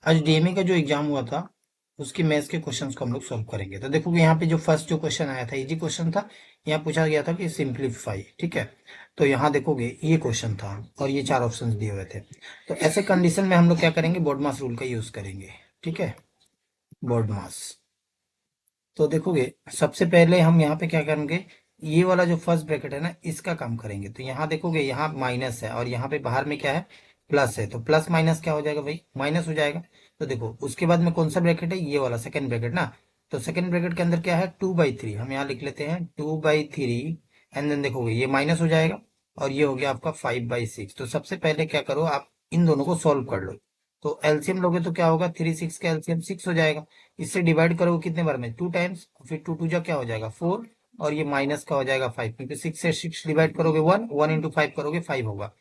आज डीएमए का जो एग्जाम हुआ था उसके मैथ्स के क्वेश्चंस को हम लोग सॉल्व करेंगे। तो देखो यहाँ पे जो फर्स्ट जो क्वेश्चन आया था इजी क्वेश्चन था। यहाँ पूछा गया था कि सिंप्लीफाई, ठीक है। तो यहाँ देखोगे ये क्वेश्चन था और ये चार ऑप्शंस दिए हुए थे। तो ऐसे कंडीशन में हम लोग क्या करेंगे, बोर्डमास रूल का यूज करेंगे, ठीक है। बोर्डमास। तो देखोगे सबसे पहले हम यहाँ पे क्या करेंगे, ये वाला जो फर्स्ट ब्रैकेट है ना इसका काम करेंगे। तो यहाँ देखोगे यहाँ माइनस है और यहाँ पे बाहर में क्या है, प्लस है। तो प्लस माइनस क्या हो जाएगा भाई, माइनस हो जाएगा। तो देखो उसके बाद में कौन सा ब्रैकेट है, ये वाला सेकंड ब्रैकेट ना। तो सेकंड ब्रैकेट के अंदर क्या है, 2/3 हम यहाँ लिख लेते हैं 2/3। एंड देन देखोगे ये माइनस हो जाएगा और ये हो गया आपका 5/6। तो सबसे पहले क्या करो, आप इन दोनों को सॉल्व कर लो। तो एलसीएम लोगे तो क्या होगा, 3 6 का एलसीएम 6 हो जाएगा। इससे डिवाइड करोगे कितने बार में, 2 टाइम्स। फिर टू टू जा क्या हो जाएगा 4, और ये माइनस का हो जाएगा 5, क्योंकि 6 से 6 डिवाइड करोगे 1, 1 इंटू 5 करोगे 5 होगा।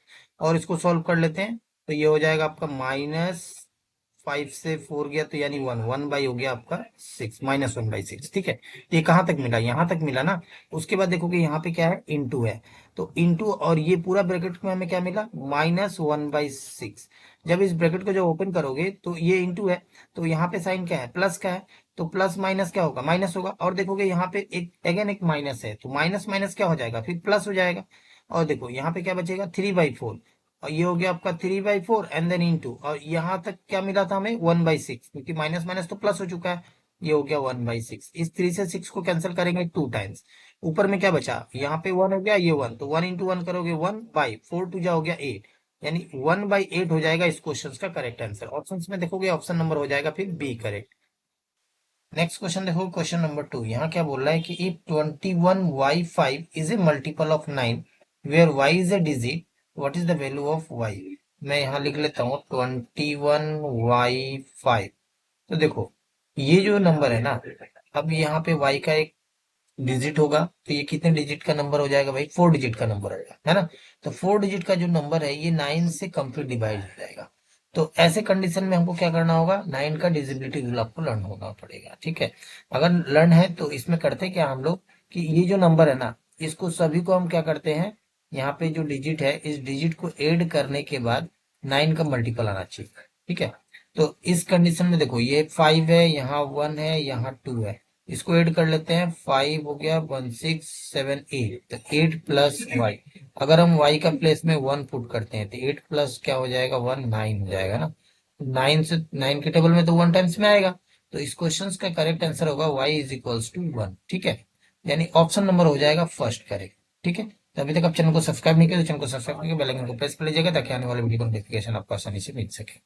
और इसको सॉल्व कर लेते हैं। तो ये हो जाएगा आपका -5 से 4 गया तो यानी 1, 1 बाई हो गया आपका 6, -1/6, ठीक है। तो ये कहाँ तक मिला, यहाँ तक मिला ना। उसके बाद देखोगे यहाँ पे क्या है, इंटू है। तो इंटू और ये पूरा ब्रैकेट में हमें क्या मिला, -1/6। जब इस ब्रैकेट को जब ओपन करोगे तो ये इंटू है। तो यहाँ पे साइन क्या है, प्लस का है। तो प्लस माइनस क्या होगा, माइनस होगा। और देखोगे यहाँ पे एक अगेन एक माइनस है, तो माइनस माइनस क्या हो जाएगा, फिर प्लस हो जाएगा। और देखो यहाँ पे क्या बचेगा, 3/4। और ये हो गया आपका 3/4 एंड देन इंटू, और यहाँ तक क्या मिला था हमें, 1/6, क्योंकि माइनस माइनस तो प्लस हो चुका है। ये हो गया 1/6। इस 3 से 6 को कैंसिल करेंगे 2 टाइम्स। ऊपर में क्या बचा, यहाँ पे 1 हो गया, ये 1, तो 1 इंटू 1 करोगे 1/4, 2 जा हो गया 8, यानी 1/8 हो जाएगा इस क्वेश्चन का करेक्ट आंसर। ऑप्शन में देखोगे ऑप्शन नंबर हो जाएगा फिर बी करेक्ट। नेक्स्ट क्वेश्चन देखो, क्वेश्चन नंबर 2। यहाँ क्या बोल रहा है कि if 21y5 is a multiple of 9 where y is a digit, what is the value of y। मैं यहाँ लिख लेता हूँ 21y5। तो देखो ये जो नंबर है ना, अब यहाँ पे y का एक डिजिट होगा, तो ये कितने डिजिट का नंबर हो जाएगा भाई, 4 डिजिट का नंबर होगा, है ना। तो 4 डिजिट का जो नंबर है ये 9 से कंप्लीट डिवाइड हो जाएगा। तो ऐसे कंडीशन में हमको क्या करना होगा, 9 का डिजिबिलिटी रूल आपको लर्न होना पड़ेगा, ठीक है। अगर लर्न है तो इसमें करते क्या हम लोग, कि ये जो नंबर है ना, इसको सभी को हम क्या करते हैं, यहाँ पे जो डिजिट है इस डिजिट को ऐड करने के बाद 9 का मल्टीपल आना चाहिए, ठीक है। तो इस कंडीशन में देखो ये 5 है, यहाँ 1 है, यहाँ 2 है। इसको ऐड कर लेते हैं, 5 हो गया 1 6 7 8, तो 8 प्लस वाई। अगर हम y का प्लेस में 1 पुट करते हैं तो 8 प्लस क्या हो जाएगा 1, 9 हो जाएगा ना। 9 से 9 के टेबल में तो 1 टाइम्स में आएगा। तो इस क्वेश्चन का करेक्ट आंसर होगा y इज इक्वल्स टू 1, ठीक है। यानी ऑप्शन नंबर हो जाएगा फर्स्ट करेक्ट, ठीक है। तो अभी तक आप चैनल को सब्सक्राइब नहीं किया तो चैनल को सब्सक्राइब करके बेल आइकन को प्रेस कर लीजिएगा, ताकि आने वाले वीडियो का नोटिफिकेशन आपको आसानी से मिल सके।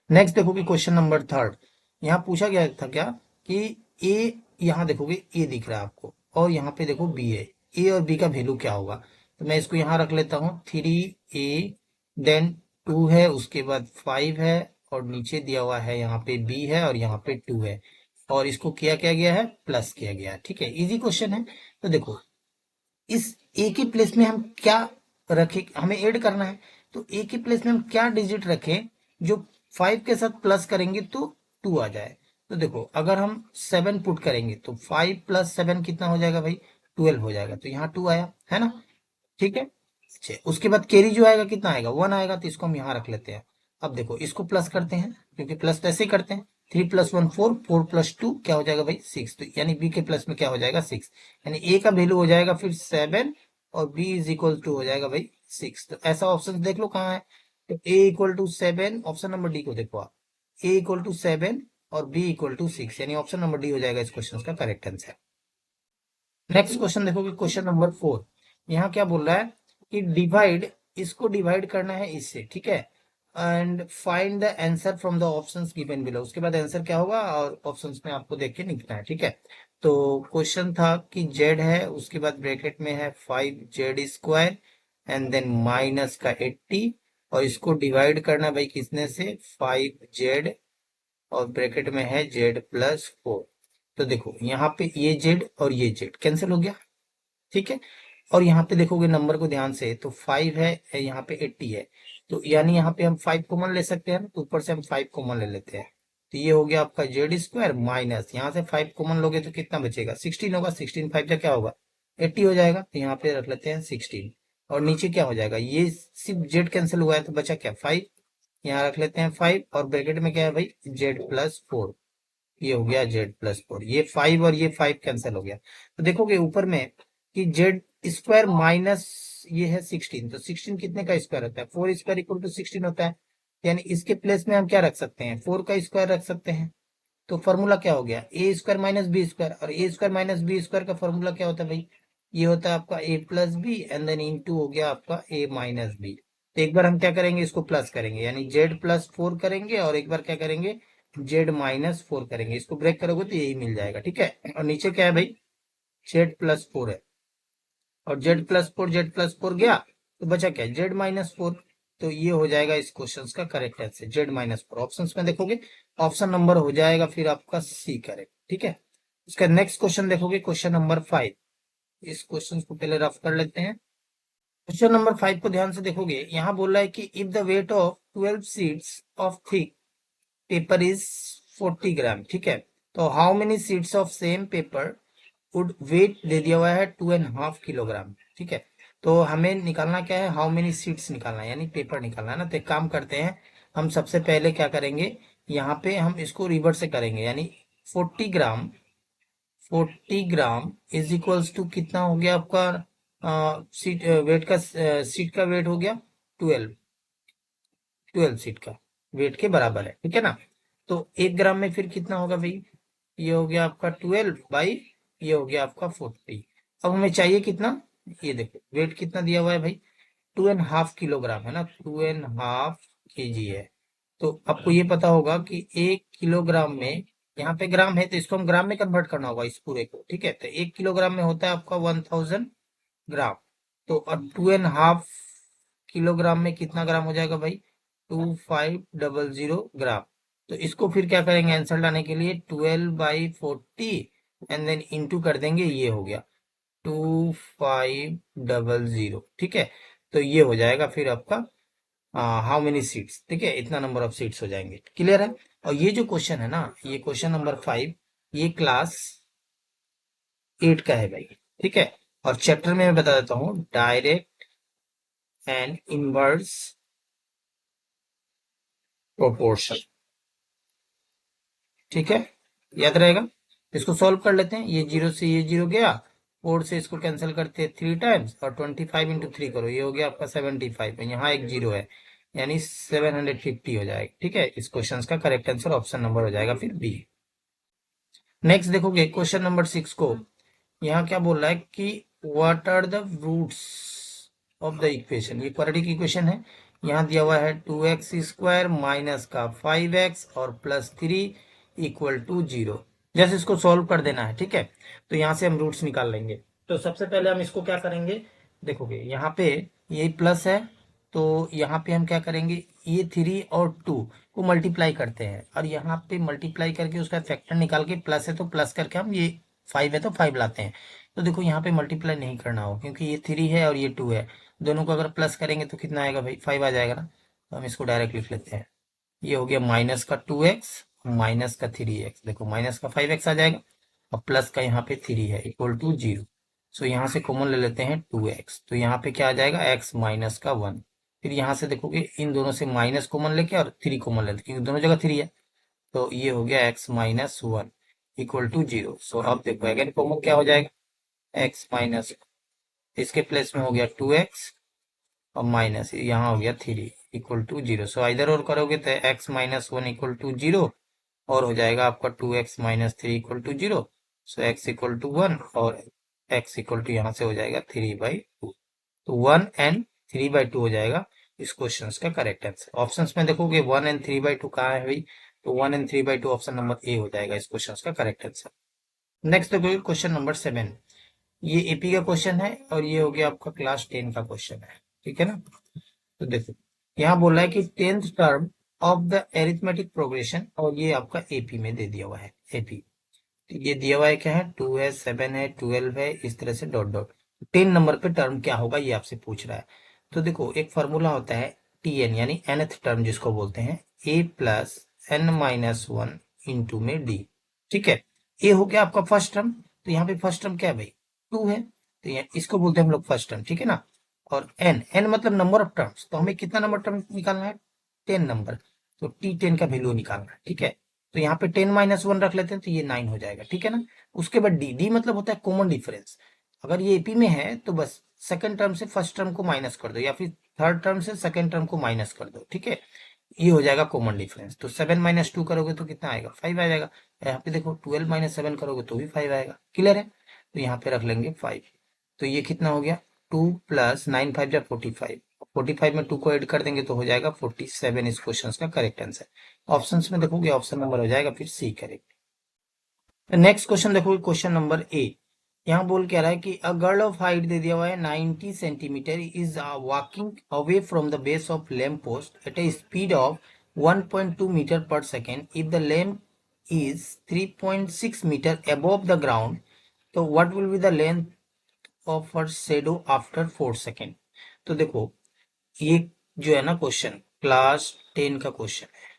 नेक्स्ट देखोगे क्वेश्चन नंबर 3। यहाँ पूछा गया था क्या, कि ए, यहाँ देखोगे ए दिख रहा है आपको, और यहाँ पे देखो बी है। ए और बी का वैल्यू क्या होगा, तो मैं इसको यहाँ रख लेता हूँ 3a, देन 2 है, उसके बाद 5 है, और नीचे दिया हुआ है यहाँ पे बी है और यहाँ पे 2 है। और इसको किया गया है, प्लस किया गया है, ठीक है। इजी क्वेश्चन है। तो देखो इस ए के प्लेस में हम क्या रखें, हमें ऐड करना है। तो ए के प्लेस में हम क्या डिजिट रखें जो 5 के साथ प्लस करेंगे तो 2 आ जाए। तो देखो अगर हम 7 पुट करेंगे तो 5 + 7 कितना हो जाएगा भाई, 12 हो जाएगा। तो यहाँ 2 आया है ना, ठीक है। अच्छा, उसके बाद कैरी जो आएगा कितना आएगा, 1 आएगा, तो इसको हम यहाँ रख लेते हैं। अब देखो इसको प्लस करते हैं, क्योंकि प्लस तो ऐसे ही करते हैं। 3 + 1 4, 4 + 2 क्या हो जाएगा भाई 6। तो यानी बी के प्लस में क्या हो जाएगा 6, यानी ए का वैल्यू हो जाएगा फिर 7, और बी इज इक्वल टू हो जाएगा भाई 6। तो ऐसा ऑप्शन देख लो कहाँ है। तो A equal to 7, option number D को देखो आप। ए इक्वल टू 7 और बी इक्वल टू 6, यानी ऑप्शन नंबर डी हो जाएगा इस क्वेश्चन का करेक्ट आंसर। नेक्स्ट क्वेश्चन देखोगे, क्वेश्चन नंबर 4। यहाँ क्या बोल रहा है कि डिवाइड, इसको डिवाइड करना है इससे, ठीक है। And find the answer from the options given below. उसके बाद आंसर क्या होगा और ऑप्शंस में आपको देख के निकलना है, ठीक है। तो क्वेश्चन था कि जेड है, उसके बाद ब्रैकेट में है 5z² एंड देन माइनस का 80, और इसको डिवाइड करना भाई किसने से, 5z, और ब्रैकेट में है z+4। तो देखो यहाँ पे ये जेड और ये जेड कैंसिल हो गया, ठीक है। और यहाँ पे देखोगे नंबर को ध्यान से, तो 5 है, यहाँ पे 80 है। तो यानी यहाँ पे हम 5 कॉमन ले सकते हैं, तो ऊपर से हम 5 कॉमन ले लेते हैं। तो ये हो गया आपका z² माइनस, यहाँ से 5 कॉमन लोगे तो कितना बचेगा, 16 होगा। 16 5 का क्या होगा, 80 हो जाएगा। तो यहाँ पे रख लेते हैं 16, और नीचे क्या हो जाएगा, ये सिर्फ जेड कैंसिल हुआ है तो बचा क्या 5, यहाँ रख लेते हैं 5 और ब्रैकेट में क्या है भाई, z+4। ये हो गया z+4, ये 5 और ये 5 कैंसिल हो गया। तो देखोगे ऊपर में कि z² माइनस ये है 16, तो 16 कितने का स्क्वायर होता है, 4² इक्वल टू 16 होता है। यानी इसके प्लेस में हम क्या रख सकते हैं, 4 का स्क्वायर रख सकते हैं। तो फॉर्मूला क्या हो गया, a² माइनस b², और a² माइनस b² का फॉर्मूला क्या होता है भाई, ये होता है आपका a+b एंड देन इनटू हो गया आपका a माइनस b। तो एक बार हम क्या करेंगे, इसको प्लस करेंगे, यानी z+4 करेंगे, और एक बार क्या करेंगे, z-4 करेंगे। इसको ब्रेक करोगे तो यही मिल जाएगा, ठीक है। और नीचे क्या है भाई, z+4 है, और z+4 गया तो बचा क्या, z-4। तो ये हो जाएगा इस क्वेश्चन का करेक्ट आंसर, z-4। ऑप्शन में देखोगे ऑप्शन नंबर हो जाएगा फिर आपका सी करेक्ट, ठीक है। उसका नेक्स्ट क्वेश्चन देखोगे, क्वेश्चन नंबर 5। इस क्वेश्चन को पहले रफ कर लेते हैं। क्वेश्चन नंबर 5 को ध्यान से देखोगे, यहाँ बोल रहा है कि if the weight of 12 sheets of thick paper is 40 gram, ठीक है, तो how many sheets of same paper would weigh दे दिया हुआ है 2.5 किलोग्राम, ठीक है। तो हमें निकालना क्या है, हाउ मेनी शीट्स निकालना है, यानी पेपर निकालना है ना। तो एक काम करते हैं, हम सबसे पहले क्या करेंगे, यहाँ पे हम इसको रिवर्स से करेंगे, यानी 40 ग्राम, 40 ग्राम इज इक्वल्स टू कितना हो गया आपका, सीट वेट का, सीट का वेट हो गया 12, 12 सीट का वेट के बराबर है, ठीक है ना। तो 1 ग्राम में फिर कितना होगा भाई, ये हो गया आपका 12 बाई, ये हो गया आपका 40। अब हमें चाहिए कितना, ये देखो वेट कितना दिया हुआ है भाई, 2.5 किलोग्राम है ना, 2.5 kg है। तो आपको ये पता होगा कि 1 किलोग्राम में, यहाँ पे ग्राम है तो इसको हम ग्राम में कन्वर्ट करना होगा इस पूरे को, ठीक है। तो 1 किलोग्राम में होता है आपका 1000 ग्राम। तो अब 2.5 किलोग्राम में कितना ग्राम हो जाएगा भाई, 2500 ग्राम। तो इसको फिर क्या करेंगे आंसर लाने के लिए, 12/40 एंड देन इंटू कर देंगे, ये हो गया 2500, ठीक है। तो ये हो जाएगा फिर आपका हाउ मेनी सीट्स, ठीक है, इतना नंबर ऑफ सीट्स हो जाएंगे, क्लियर है। और ये जो क्वेश्चन है ना, ये क्वेश्चन नंबर 5, ये क्लास 8 का है भाई, ठीक है। और चैप्टर में मैं बता देता हूँ, डायरेक्ट एंड इनवर्स प्रोपोर्शन, ठीक है, याद रहेगा। इसको सॉल्व कर लेते हैं, ये 0 से ये 0 गया, 4 से इसको कैंसिल करते हैं 3 टाइम्स, और 25 इंटू 3 करो, ये हो गया आपका 75, यहाँ एक 0 है, यानी 750 हो जाएगा, ठीक है। इस क्वेश्चन का करेक्ट आंसर ऑप्शन नंबर हो जाएगा फिर बी। नेक्स्ट देखोगे क्वेश्चन नंबर 6 को, यहाँ क्या बोल रहा है कि what are the roots of the equation, ये क्वाड्रेटिक इक्वेशन है। यहाँ दिया हुआ है 2x² माइनस का 5x और +3 इक्वल टू 0। जैसे इसको सॉल्व कर देना है, ठीक है। तो यहाँ से हम रूट्स निकाल लेंगे। तो सबसे पहले हम इसको क्या करेंगे, देखोगे यहाँ पे ये प्लस है, तो यहाँ पे हम क्या करेंगे, ये 3 और 2 को मल्टीप्लाई करते हैं, और यहाँ पे मल्टीप्लाई करके उसका फैक्टर निकाल के, प्लस है तो प्लस करके हम, ये 5 है तो 5 लाते हैं। तो देखो यहाँ पे मल्टीप्लाई नहीं करना हो, क्योंकि ये 3 है और ये 2 है, दोनों को अगर प्लस करेंगे तो कितना आएगा भाई, 5 आ जाएगा ना। तो हम इसको डायरेक्ट लिख लेते हैं, ये हो गया माइनस का 2x माइनस का 3x, देखो माइनस का 5x आ जाएगा, और प्लस का यहाँ पे 3 है इक्वल टू 0। सो यहाँ से कॉमन ले लेते हैं 2x, तो यहाँ पे क्या आ जाएगा, x माइनस का 1। फिर यहाँ से देखोगे इन दोनों से माइनस कॉमन लेके और 3 कॉमन लेते, क्योंकि दोनों जगह 3 है। तो ये हो गया x-1 इक्वल टू 0। सो अब देखो अगेन कॉमन क्या हो जाएगा, x माइनस, इसके प्लेस में हो गया 2x और माइनस यहाँ हो गया 3 इक्वल टू 0। सो इधर और करोगे तो x-1 इक्वल टू 0, और हो जाएगा आपका 2x minus 3 equal to 0। So x equal to 1 और x इक्वल टू यहाँ से हो जाएगा 3/2। तो 1 एंड 3/2 हो जाएगा इस क्वेश्चन का करेक्ट आंसर। ऑप्शन में देखोगे 1 एंड 3/2 कहाँ है भाई, तो 1 एंड 3/2 ऑप्शन नंबर ए हो जाएगा इस क्वेश्चन का करेक्ट आंसर। नेक्स्ट देखोगे क्वेश्चन नंबर 7, ये एपी का क्वेश्चन है, और ये हो गया आपका क्लास 10 का क्वेश्चन है, ठीक है ना। तो देखो यहाँ बोल रहा है कि 10th term of the arithmetic progression, और ये आपका एपी में दे दिया हुआ है, एपी ये दिया हुआ है क्या है, 2 है, 7 है, 12 है, इस तरह से डॉट डॉट। 10 नंबर पे टर्म क्या होगा ये आपसे पूछ रहा है। तो देखो एक फॉर्मूला होता है टीएन, यानी nth टर्म जिसको बोलते हैं, a प्लस n-1 इंटू में डी, ठीक है। ए हो गया आपका फर्स्ट टर्म, तो यहाँ पे फर्स्ट टर्म क्या है भाई, 2 है, तो इसको बोलते हैं हम लोग फर्स्ट टर्म, ठीक है ना। और एन, एन मतलब नंबर ऑफ टर्म्स, तो हमें कितना नंबर टर्म निकालना है, 10 नंबर, तो T10 का वैल्यू निकालना है, ठीक है। तो यहाँ पे 10-1 रख लेते हैं तो ये 9 हो जाएगा, ठीक है ना। उसके बाद डी मतलब होता है कॉमन डिफरेंस। अगर ये एपी में है तो बस सेकंड टर्म से फर्स्ट टर्म को माइनस कर दो, या फिर थर्ड टर्म से सेकंड टर्म को माइनस कर दो, ठीक है। ये हो जाएगा कॉमन डिफरेंस। तो 7-2 करोगे तो कितना आएगा, 5 आ जाएगा। यहाँ पे देखो 12-7 करोगे तो भी 5 आएगा, क्लियर है। तो यहाँ पे रख लेंगे 5। तो ये कितना हो गया, 2 + 9 × 5 = 45। 45 में 2 को ऐड कर देंगे तो हो जाएगा 47। इस क्वेश्चन का करेक्ट आंसर। ऑप्शन में देखोगे ऑप्शन नंबर हो जाएगा फिर सी करेक्ट। नेक्स्ट क्वेश्चन देखोगे, क्वेश्चन नंबर ए। यहाँ बोल क्या रहा है कि अ गर्ल ऑफ हाइट दे दिया हुआ है 90 centimetre is walking away from the base of lamp post at a speed of 1.2 metre per second if the lamp is 3.6 metre above the ground, तो what will be the length of her shadow after 4 second. तो देखो ये जो है ना question class 10 का question है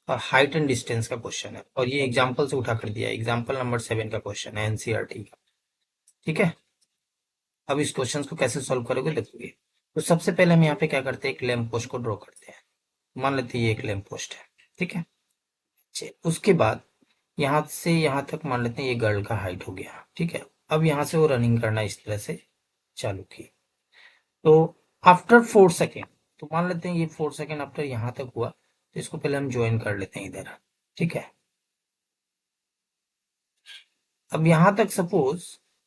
और हाइट एंड डिस्टेंस का क्वेश्चन है, और ये एग्जाम्पल से उठा कर दिया है। एग्जाम्पल नंबर 7 का क्वेश्चन है एनसीईआरटी का, ठीक है। अब इस क्वेश्चन को कैसे सॉल्व करोगे देखोगे। तो सबसे पहले हम यहाँ पे क्या करते हैं, एक लैम्प पोस्ट को ड्रॉ करते हैं। मान लेते हैं ये एक लैम्प पोस्ट है, ठीक है। अच्छा, उसके बाद यहाँ से यहाँ तक मान लेते हैं ये गर्ल का हाइट हो गया, ठीक है। अब यहाँ से वो रनिंग करना इस तरह से चालू की, तो आफ्टर 4 सेकेंड, तो मान लेते हैं ये 4 सेकेंड आफ्टर यहाँ तक हुआ, तो इसको पहले हम ज्वाइन कर लेते हैं इधर, ठीक है। अब यहां तक सपोज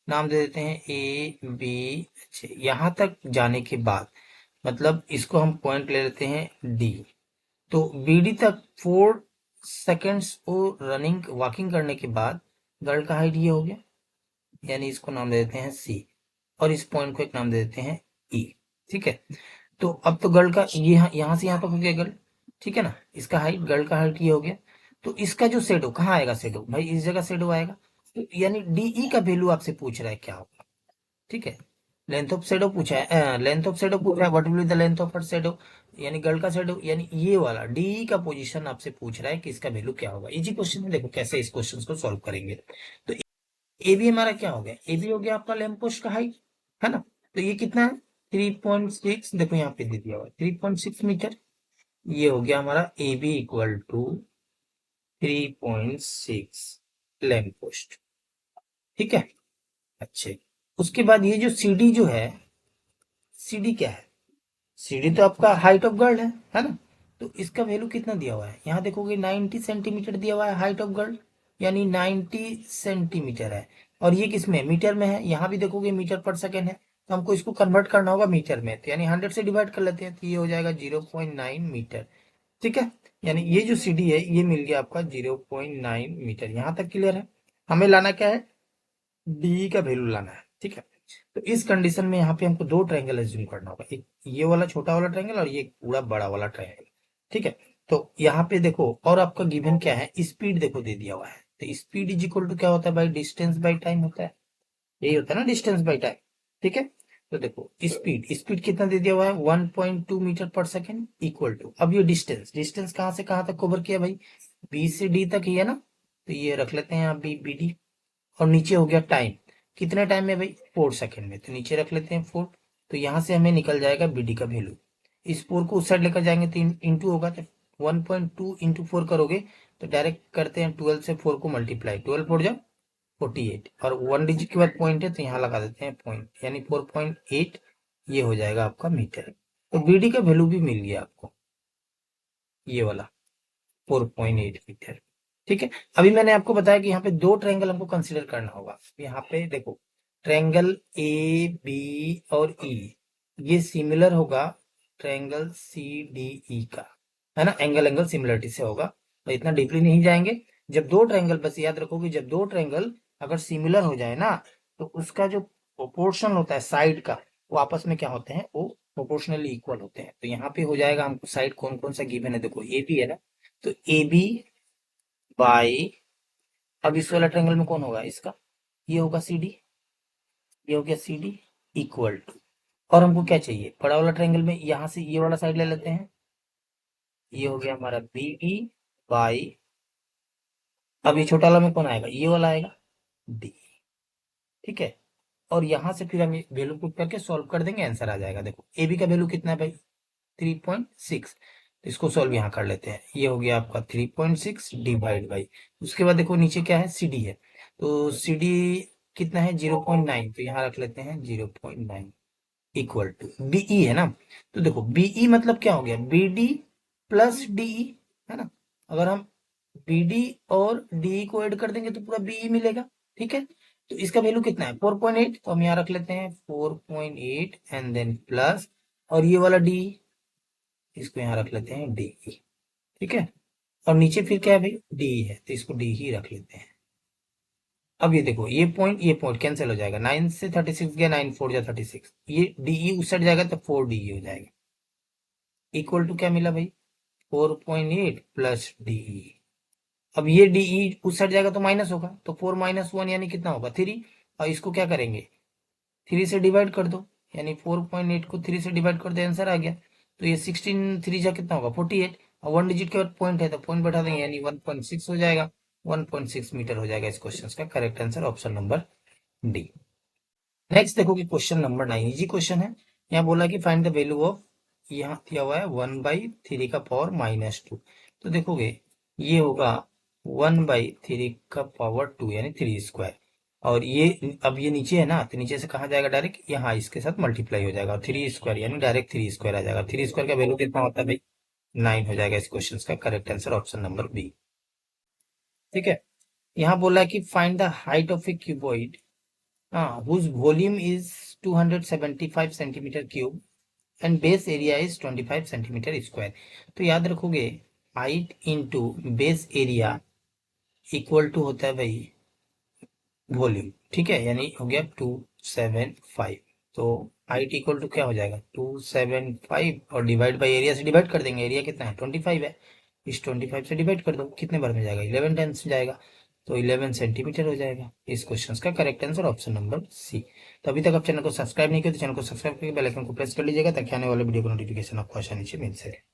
नाम दे देते हैं ए बी। अच्छे, यहां तक जाने के बाद मतलब इसको हम पॉइंट ले लेते हैं डी। तो बीडी तक 4 सेकेंड्स को रनिंग वॉकिंग करने के बाद गर्ल का हाइट ये हो गया, यानी इसको नाम दे देते हैं सी, और इस पॉइंट को एक नाम दे देते हैं ई, ठीक है। तो अब तो गर्ल का ये यहाँ से यहाँ तक हो गया गर्ल, ठीक है ना। इसका हाइट, गर्ल का हाइट ये हो गया। तो इसका जो शेडो कहाँ आएगा, शेडो भाई इस जगह शेडो आएगा। तो यानी डीई का वैल्यू आपसे पूछ रहा है क्या होगा, ठीक है। लेंथ ऑफ शेडो पूछा है, लेंथ ऑफ शेडो पूछ रहा है, what will be the length of her shadow, यानी गर्ल का शेडो, यानी ये वाला डीई का पोजीशन आपसे पूछ रहा है कि इसका वैल्यू क्या होगा। इजी क्वेश्चन है, देखो कैसे इस क्वेश्चन को सॉल्व करेंगे। तो ए बी हमारा क्या हो गया, ए बी हो गया आपका लैंप पोस्ट का हाइट, है ना। तो ये कितना है, 3.6, देखो यहाँ पे दे दिया हुआ है 3.6 मीटर। ये हो गया हमारा A B equal to 3.6 lamp post, ठीक है। अच्छे, उसके बाद ये जो सी डी जो है, सी डी क्या है, सी डी तो आपका हाइट ऑफ गर्ल है ना। तो इसका वैल्यू कितना दिया हुआ है, यहाँ देखोगे 90 सेंटीमीटर दिया हुआ है हाइट ऑफ गर्ल, यानी 90 सेंटीमीटर है। और ये किसमें, मीटर में है, यहाँ भी देखोगे मीटर पर सेकेंड है। तो हमको इसको कन्वर्ट करना होगा मीटर में, तो यानी 100 से डिवाइड कर लेते हैं, तो ये हो जाएगा 0.9 मीटर, ठीक है। यानी ये जो सी डी है ये मिल गया आपका 0.9 मीटर। यहाँ तक क्लियर है। हमें लाना क्या है, डी का वैल्यू लाना है, ठीक है। तो इस कंडीशन में यहाँ पे हमको दो ट्रायंगल एज्यूम करना होगा, एक ये वाला छोटा वाला ट्रायंगल और ये एक पूरा बड़ा वाला ट्रायंगल, ठीक है। तो यहाँ पे देखो, और आपका गिवन क्या है, स्पीड देखो दे दिया हुआ है। तो स्पीड इज इक्वल टू क्या होता है भाई, डिस्टेंस बाई टाइम होता है, यही होता है ना डिस्टेंस बाई टाइम, ठीक है। तो देखो स्पीड, स्पीड कितना दे दिया हुआ है 1.2 metre per second equal to, अब ये डिस्टेंस, डिस्टेंस कहाँ से कहाँ तक कवर किया भाई, बी से डी तक ही है ना। तो ये रख लेते हैं अभी बी डी। और नीचे हो गया टाइम, कितने टाइम में भाई 4 सेकेंड में, तो नीचे रख लेते हैं 4। तो यहाँ से हमें निकल जाएगा बीडी का वैल्यू। इस 4 को उस साइड लेकर जाएंगे तो इंटू होगा, तो 1.2 इंटू 4 करोगे तो डायरेक्ट करते हैं 12 से 4 को मल्टीप्लाई, 12 फोर जा 48, और 1 डिजिट के बाद पॉइंट है तो यहाँ लगा देते हैं पॉइंट, यानी 4.8 ये हो जाएगा आपका मीटर। तो बीडी का वैल्यू भी मिल गया आपको, ये वाला 4.8 मीटर, ठीक है। अभी मैंने आपको बताया कि यहाँ पे दो ट्रायंगल हमको कंसीडर करना होगा। यहाँ पे देखो ट्रायंगल ए बी और ई, ये सिमिलर होगा ट्रायंगल सी डी ई का, है ना, एंगल एंगल सिमिलरिटी से होगा। तो इतना डीपली नहीं जाएंगे। जब दो ट्रायंगल, बस याद रखोगे जब दो ट्रायंगल अगर सिमिलर हो जाए ना, तो उसका जो प्रोपोर्शन होता है साइड का, वो आपस में क्या होते हैं, वो प्रोपोर्शनली इक्वल होते हैं। तो यहाँ पे हो जाएगा हमको साइड कौन कौन सा गिवन है, देखो ए बी है ना, तो ए बी बाई, अब इस वाला ट्रायंगल में कौन होगा इसका, ये होगा सी डी, ये हो गया सी डी इक्वल टू, और हमको क्या चाहिए बड़ा वाला ट्रायंगल में, यहां से ये वाला साइड ले लेते हैं, ये हो गया हमारा बी डी बाई, अब ये छोटा वाला में कौन आएगा, ये वाला आएगा डी, ठीक है। और यहां से फिर हम वैल्यू पुट करके सॉल्व कर देंगे, आंसर आ जाएगा। देखो ए बी का वैल्यू कितना है भाई 3.6, तो इसको सॉल्व यहाँ कर लेते हैं। ये हो गया आपका 3.6 डिवाइड बाई, उसके बाद देखो नीचे क्या है, सी डी है, तो सी डी कितना है 0.9, तो यहाँ रख लेते हैं 0.9 इक्वल टू बीई है ना। तो देखो बीई मतलब क्या हो गया, बीडी प्लस डीई है ना। अगर हम बीडी और डीई को ऐड कर देंगे तो पूरा बीई मिलेगा, ठीक है। तो इसका वैल्यू कितना है 4.8, तो हम यहाँ रख लेते हैं 4.8 एंड देन प्लस, और ये वाला डी, इसको यहाँ रख लेते हैं डीई, ठीक है। और नीचे फिर क्या है भाई, डी है, तो इसको डी ही रख लेते हैं। अब ये पॉइंट कैंसिल हो जाएगा, 9 से 36 गया, 9 4 जा 36, ये डीई उस साइड जाएगा तो 4 डीई हो जाएगा, इक्वल टू क्या मिला भाई 4.8 प्लस डीई। अब ये डीई उस साइड जाएगा तो माइनस होगा, तो 4 माइनस 1 यानी कितना होगा 3, और इसको क्या करेंगे 3 से डिवाइड कर दो, यानी 4.8 को 3 से डिवाइड कर दो, आंसर आ गया। तो ये 16 3 जा कितना होगा 48, और 1 डिजिट के बाद पॉइंट है तो पॉइंट बैठा देंगे, यानी 1.6 हो जाएगा, 1.6 मीटर हो जाएगा इस क्वेश्चन का correct answer, option number D. Next देखोगे क्वेश्चन नंबर 9, इजी क्वेश्चन है। यहाँ बोला कि फाइंड द वैल्यू ऑफ, यहाँ दिया हुआ है 1/3 का पावर -2, तो देखोगे ये होगा 1/3 का पावर 2 यानी 3 स्क्वायर, और ये अब ये नीचे है ना, तो नीचे से कहाँ जाएगा डायरेक्ट, यहाँ इसके साथ मल्टीप्लाई हो जाएगा, और 3 स्क्वायर यानी डायरेक्ट 3 स्क्वायर आ जाएगा। 3 स्क्वायर का वैल्यू कितना होता है भाई 9 हो जाएगा इस क्वेश्चन का correct answer, option number B, ठीक है। यहाँ बोला है कि find the height of a cuboid, whose volume is 275 centimetre cube and base area is 25 centimetre square. तो याद रखोगे height into base area equal to होता है भाई वॉल्यूम, ठीक है, यानी हो गया 275। तो हाइट इक्वल टू क्या हो जाएगा 275, और डिवाइड बाई एरिया से डिवाइड कर देंगे, एरिया कितना है 25 है, इस 25 से डिवाइड कर दो, कितने बार में जाएगा 11 टाइम्स जाएगा, तो 11 सेंटीमीटर हो जाएगा इस क्वेश्चन का correct answer, option number C. तो अभी तक आप चैनल को सब्सक्राइब नहीं किया तो चैनल को सब्सक्राइब करके बेल आइकन को प्रेस कर लीजिएगा, ताकि आने वाले वीडियो को नोटिफिकेशन आपको आसानी से मिल सके।